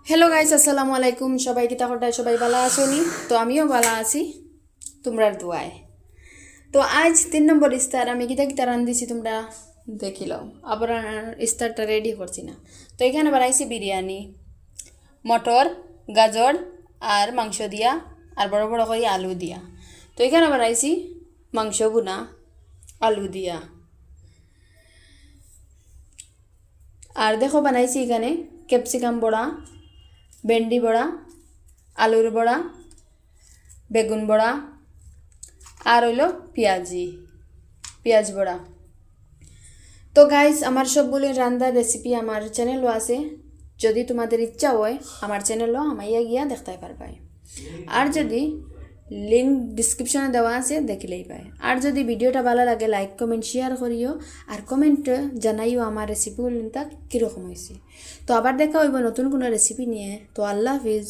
Hello guys, আসসালামু আলাইকুম। সবাই কিতা করতায়? সবাই ভালো আছো নি? তো আমিও ভালো আছি তোমরার দোয়ায়। তো আজ 3 নম্বর ইস্তার আমি কিতা কিতা রান্ধিছি তোমরা দেখিল। আবার ইস্তারটা রেডি করছি না। তো এখানে বানাইছি বিরিয়ানি, মটর, গাজর আর মাংস দিয়া, আর বড় বড় করে আলু দিয়া। তো এখানে বানাইছি মাংস বুনা আলু দিয়া। আর দেখো বানাইছি এখানে ক্যাপসিকাম বড়া, ভেন্ডি বড়া, আলুর বড়া, বেগুন বড়া, আর হইল পেঁয়াজ বড়া। তো গাইস, আমার সবগুলি রান্নার রেসিপি আমার চ্যানেলও আছে। যদি তোমাদের ইচ্ছা হয় আমার চ্যানেলও আমাইয়া গিয়া দেখতে পারবাই। আর যদি লিঙ্ক ডিসক্রিপশনে দেওয়া আছে দেখিলেই পায়। আর যদি ভিডিওটা ভালো লাগে লাইক কমেন্ট শেয়ার করিও, আর কমেন্ট জানাইও আমার রেসিপিগুলিটা কীরকম হয়েছে। তো আবার দেখা হইব নতুন কোনো রেসিপি নিয়ে। তো আল্লাহ হাফিজ।